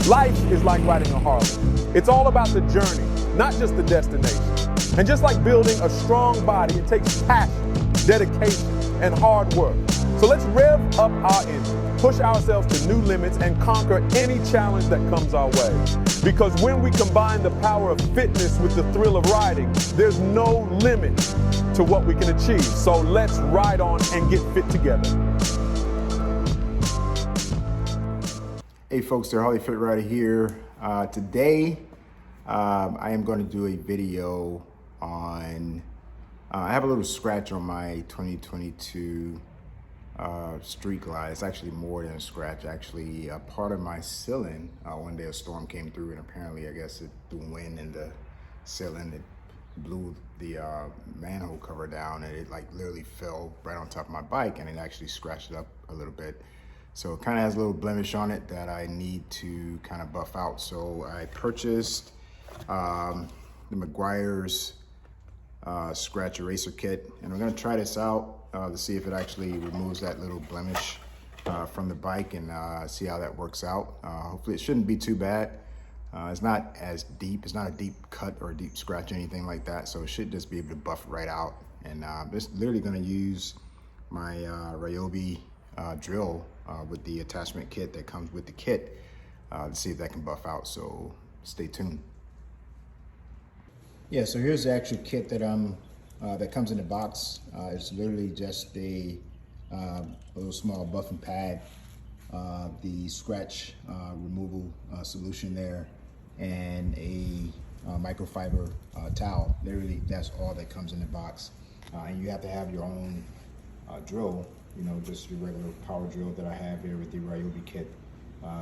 Life is like riding a Harley. It's all about the journey, not just the destination. And just like building a strong body, it takes passion, dedication, and hard work. So let's rev up our engine, push ourselves to new limits, and conquer any challenge that comes our way. Because when we combine the power of fitness with the thrill of riding, there's no limit to what we can achieve. So let's ride on and get fit together. Hey folks, they're Harley Fit Rider here. Today, I am going to do a video on, I have a little scratch on my 2022 Street Glide. It's actually more than a scratch. Actually, part of my ceiling, one day a storm came through and apparently, I guess the wind and the ceiling, it blew the manhole cover down and it like literally fell right on top of my bike and it actually scratched it up a little bit. So it kind of has a little blemish on it that I need to kind of buff out. So I purchased the Meguiar's scratch eraser kit, and we're gonna try this out to see if it actually removes that little blemish from the bike and see how that works out. Hopefully it shouldn't be too bad. It's not as deep, it's not a deep cut or a deep scratch or anything like that, so it should just be able to buff right out. And I'm just literally gonna use my Ryobi drill with the attachment kit that comes with the kit to see if that can buff out, so stay tuned. Yeah, so here's the actual kit that that comes in the box. It's literally just a little small buffing pad, the scratch removal solution there, and a microfiber towel. Literally, that's all that comes in the box. And you have to have your own drill, you know, just your regular power drill that I have here with the Ryobi kit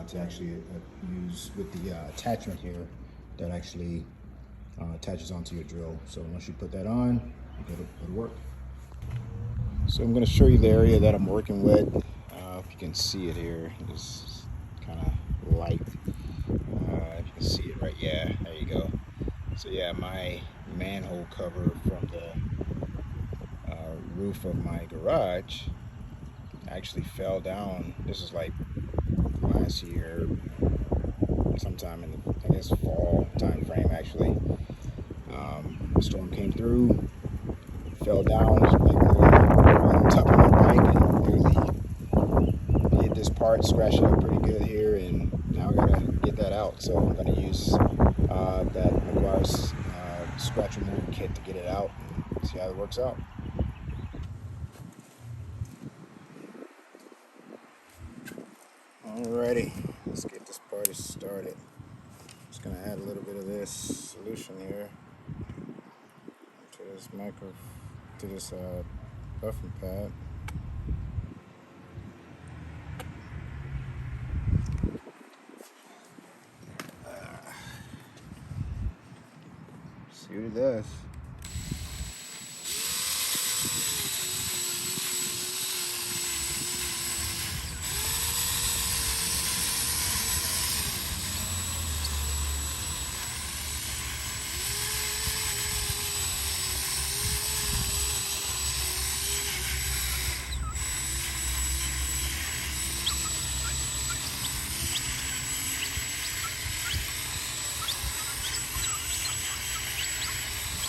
to actually use with the attachment here that actually attaches onto your drill. So once you put that on, it'll work. So I'm going to show you the area that I'm working with. If you can see it here, it's kind of light. If you can see it right, yeah, there you go. So yeah, my manhole cover from the roof of my garage actually fell down. This is like last year, sometime in the, I guess, fall time frame actually. The storm came through, fell down, like on top of my bike, and really hit this part, scratched it up pretty good here, and now I gotta get that out. So I'm gonna use that Meguiar's scratch removal kit to get it out and see how it works out. Alrighty, let's get this party started. Just gonna add a little bit of this solution here to this buffing pad. See what it does.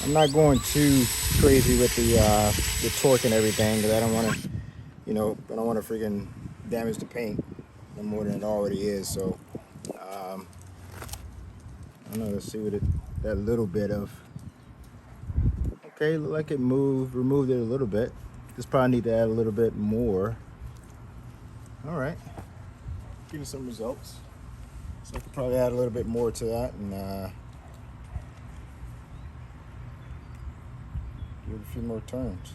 I'm not going too crazy with the torque and everything because I don't want to, you know, I don't want to freaking damage the paint no more than it already is. So I don't know. Let's see what that little bit of. Okay, look like it removed it a little bit. Just probably need to add a little bit more. All right, getting some results. So I could probably add a little bit more to that and. Give it a few more turns.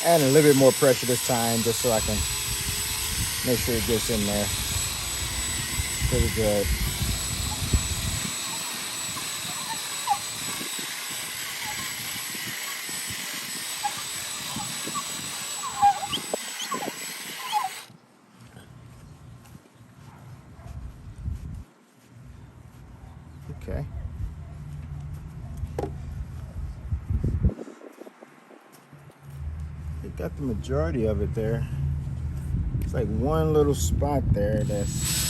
Add a little bit more pressure this time just so I can make sure it gets in there. Pretty good. got the majority of it there. It's like one little spot there that's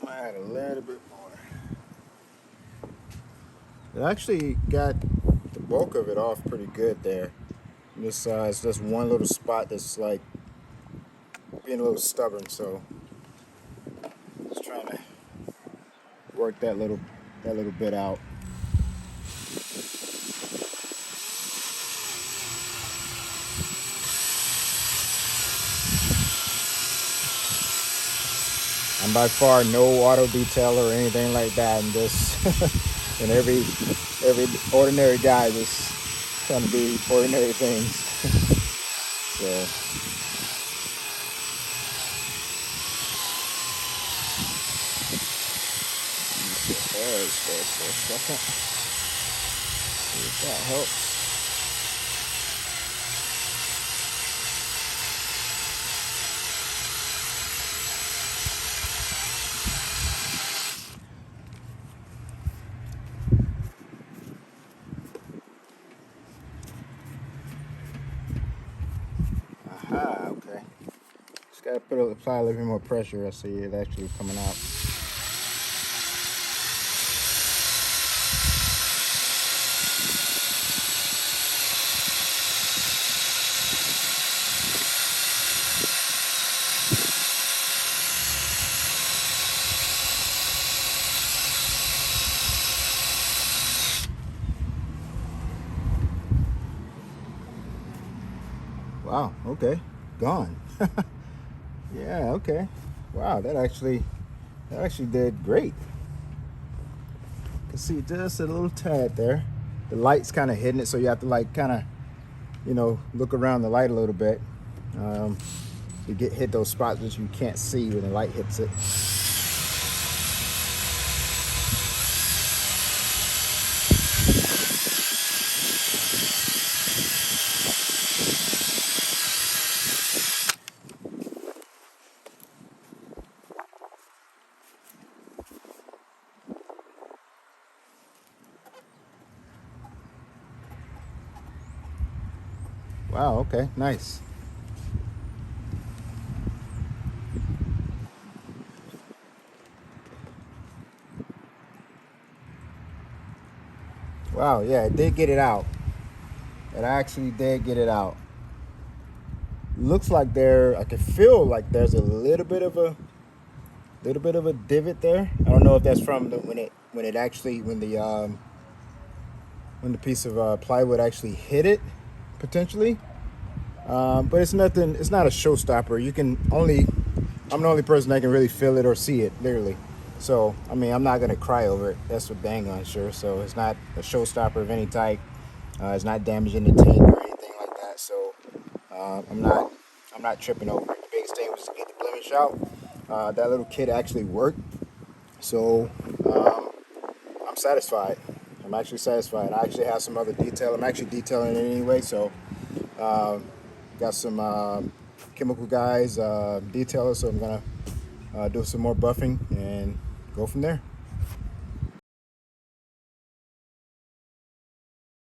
I had a little bit more. It actually got the bulk of it off pretty good there. This is just one little spot that's like being a little stubborn, so just trying to work that little bit out. I'm by far no auto detailer or anything like that, and just and every ordinary guy just trying to do ordinary things. So for a second. See if that helps. Aha, okay. Just gotta apply a little bit more pressure. I see it actually coming out. Wow, okay, gone. Yeah, okay. Wow, that actually did great. You can see just a little tad there. The light's kind of hitting it, so you have to like kind of, look around the light a little bit. You hit those spots that you can't see when the light hits it. Wow, okay, nice. Wow, yeah, it did get it out. It actually did get it out. Looks like I can feel like there's a little bit of a divot there. I don't know if that's from when the piece of plywood actually hit it, potentially. But it's nothing. It's not a showstopper. I'm the only person that can really feel it or see it, literally. So, I mean, I'm not gonna cry over it. That's for dang on sure. So it's not a showstopper of any type. It's not damaging the tank or anything like that. So I'm not tripping over it. The biggest thing was to get the blemish out. That little kit actually worked. So I'm satisfied. I'm actually satisfied. I actually have some other detail. I'm actually detailing it anyway. So got some chemical guys, detailers. So I'm gonna do some more buffing and go from there.